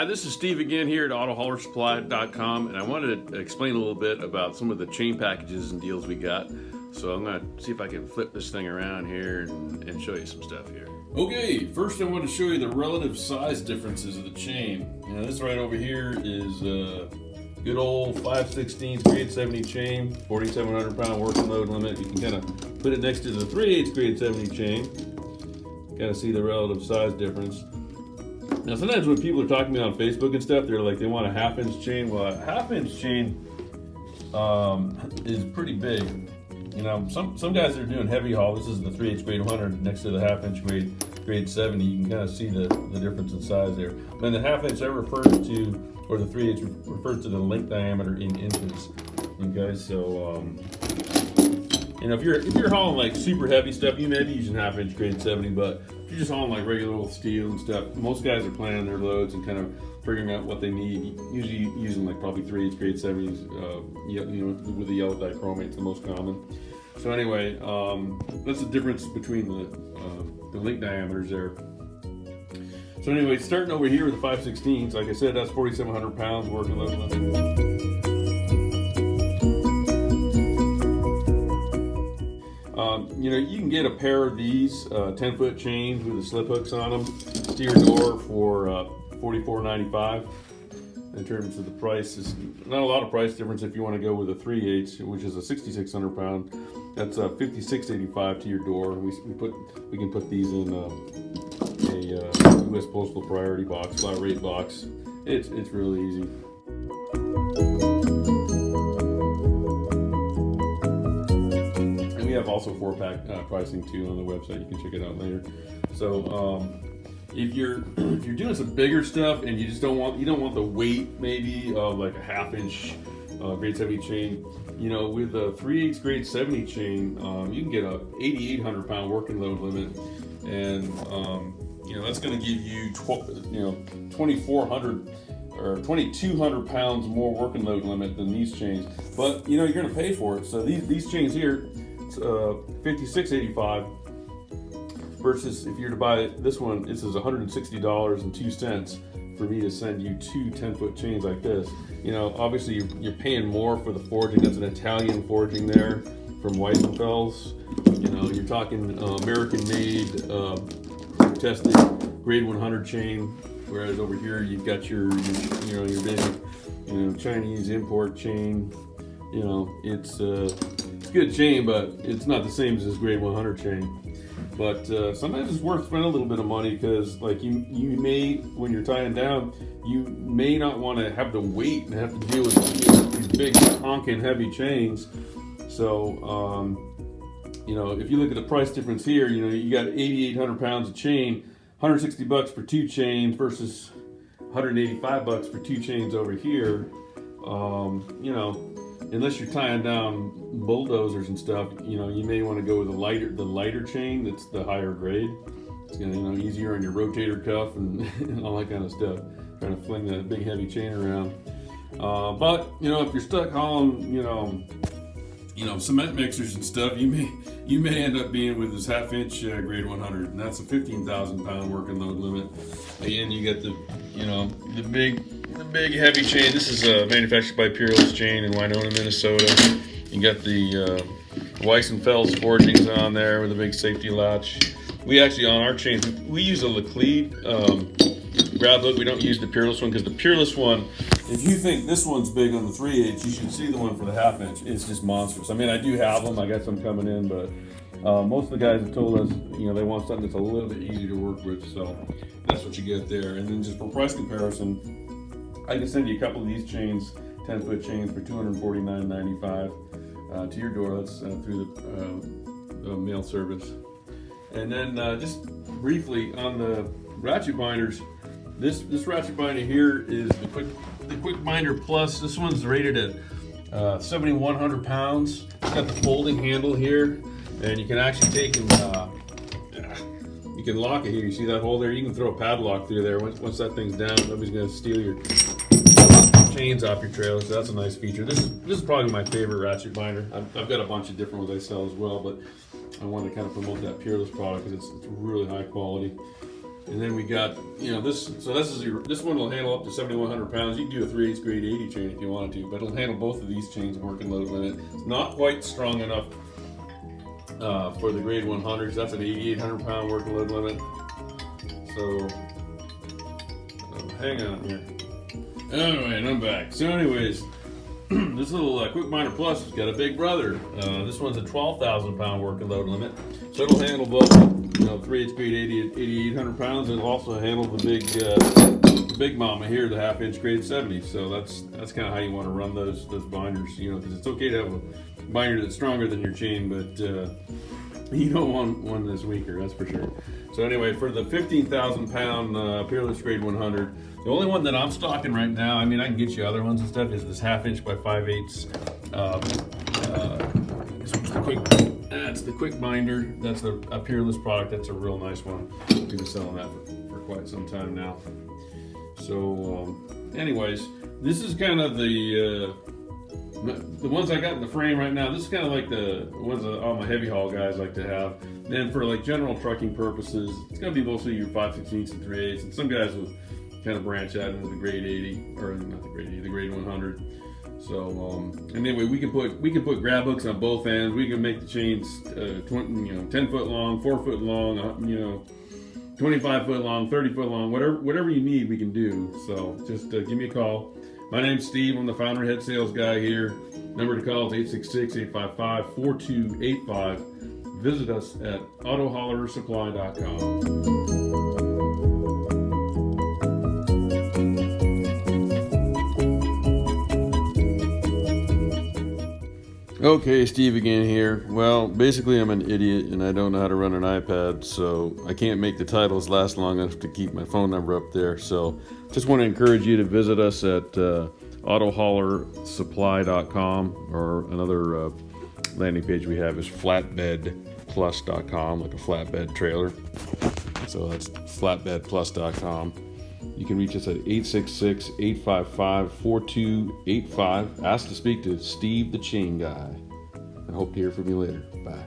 Hi, this is Steve again here at AutoHaulerSupply.com, and I wanted to explain a little bit about some of the chain packages and deals we got. So I'm going to see if I can flip this thing around here and show you some stuff here. Okay, first I want to show you the relative size differences of the chain. Now this right over here is good old 5/16 grade 70 chain, 4,700 pound working load limit. You can kind of put it next to the 3/8 grade 70 chain. Kind of see the relative size difference. Now sometimes when people are talking to me on Facebook and stuff, they're like they want a 1/2 chain. Well, a 1/2 chain is pretty big. You know, some guys that are doing heavy haul, this is the 3/8 grade 100 next to the 1/2 grade 70. You can kind of see the difference in size there. And the 1/2 that refers to, or the 3/8 refers to the link diameter in inches. Okay, so you know, if you're hauling like super heavy stuff, you may be using 1/2 grade 70, but if you're just hauling like regular old steel and stuff, most guys are planning their loads and kind of figuring out what they need. Usually using like probably 3/8 grade 70s, you know, with the yellow dichromate, it's the most common. So anyway, that's the difference between the link diameters there. So anyway, starting over here with the 5/16, like I said, that's 4,700 pounds working load limit. You know, you can get a pair of these 10-foot chains with the slip hooks on them to your door for $44.95. In terms of the price, it's not a lot of price difference if you want to go with a 3/8, which is a 6,600 pound. That's $56.85 to your door. We can put these in a U.S. Postal Priority box, flat rate box. It's really easy. We have also 4-pack pricing too on the website. You can check it out later. So if you're doing some bigger stuff and you just don't want the weight maybe of like a 1/2 grade 70 chain, you know, with a 3/8 grade 70 chain, you can get a 8,800 pound working load limit, and you know, that's going to give you 2,400 or 2,200 pounds more working load limit than these chains. But you know, you're going to pay for it. So these chains here, $56.85 versus if you're to buy this one, this is $160.02 for me to send you two 10-foot chains like this. You know, obviously you're paying more for the forging. That's an Italian forging there from Weissenfels. You know, you're talking American-made, tested grade 100 chain, whereas over here you've got your big, Chinese import chain. You know, it's a good chain, but it's not the same as this grade 100 chain. But sometimes it's worth spending a little bit of money, because like you may, when you're tying down, you may not want to have to wait and have to deal with these big honking heavy chains. So you know, if you look at the price difference here, you know, you got 8,800 pounds of chain, $160 for two chains versus $185 for two chains over here. You know, unless you're tying down bulldozers and stuff, you know, you may want to go with the lighter chain. That's the higher grade. It's gonna, you know, easier on your rotator cuff and, and all that kind of stuff. Trying to fling that big heavy chain around. But you know, if you're stuck hauling, you know, cement mixers and stuff, you may end up being with this 1/2 grade 100, and that's a 15,000 pound working load limit. Again, you get the, you know, the big heavy chain. This is manufactured by Peerless Chain in Winona, Minnesota. You got the Weissenfels forgings on there with a big safety latch. We actually, on our chains, we use a Laclede grab hook. We don't use the Peerless one, because the Peerless one, if you think this one's big on the 3/8, you should see the one for the 1/2. It's just monstrous. I mean, I do have them. I got some coming in, but most of the guys have told us, you know, they want something that's a little bit easier to work with. So that's what you get there. And then just for price comparison, I can send you a couple of these chains, 10-foot chains, for $249.95 to your door. That's through the mail service. And then just briefly on the ratchet binders, this ratchet binder here is the Quick Binder Plus. This one's rated at 7,100 pounds. It's got the folding handle here, and you can actually take and you can lock it here. You see that hole there? You can throw a padlock through there. Once that thing's down, nobody's going to steal your chains off your trailer. So that's a nice feature. This is probably my favorite ratchet binder. I've got a bunch of different ones I sell as well, but I wanted to kind of promote that Peerless product because it's really high quality. And then we got, this. So this one will handle up to 7,100 pounds. You can do a 3/8 grade 80 chain if you wanted to, but it'll handle both of these chains working load limit. It's not quite strong enough for the grade 100s. That's an 8,800 pound working load limit. So hang on here. Anyway, and I'm back. So anyways, this little Quick Minder Plus has got a big brother. This one's a 12,000 pound working load limit. So it'll handle both, 3/8 grade 80 at 8,800 pounds. It'll also handle the big mama here, the 1/2 inch grade 70. So that's kind of how you want to run those binders, because it's okay to have a binder that's stronger than your chain, but you don't want one that's weaker, that's for sure. So anyway, for the 15,000 pound Peerless grade 100, the only one that I'm stocking right now, I can get you other ones and stuff, is this 1/2 inch by 5/8. That's the Quick Binder. That's a Peerless product. That's a real nice one. We've been selling that for quite some time now. So anyways, this is kind of the ones I got in the frame right now. This is kind of like the ones that all my heavy haul guys like to have. Then for like general trucking purposes, it's going to be mostly your 5/16 and 3/8. And some guys will kind of branch out into the grade 80, or not the grade 80, the grade 100. So and anyway, we can put grab hooks on both ends. We can make the chains 10 foot long, 4 foot long, 25 foot long, 30 foot long, whatever you need, we can do. So just give me a call. My name's Steve. I'm the founder head sales guy here. Number to call is 866-855-4285. Visit us at autohollersupply.com. Okay, Steve again here. Well, basically I'm an idiot and I don't know how to run an iPad, so I can't make the titles last long enough to keep my phone number up there. So just want to encourage you to visit us at autohollersupply.com, or another landing page we have is flatbedplus.com, like a flatbed trailer. So that's flatbedplus.com. You can reach us at 866-855-4285. Ask to speak to Steve the Chain Guy. I hope to hear from you later. Bye.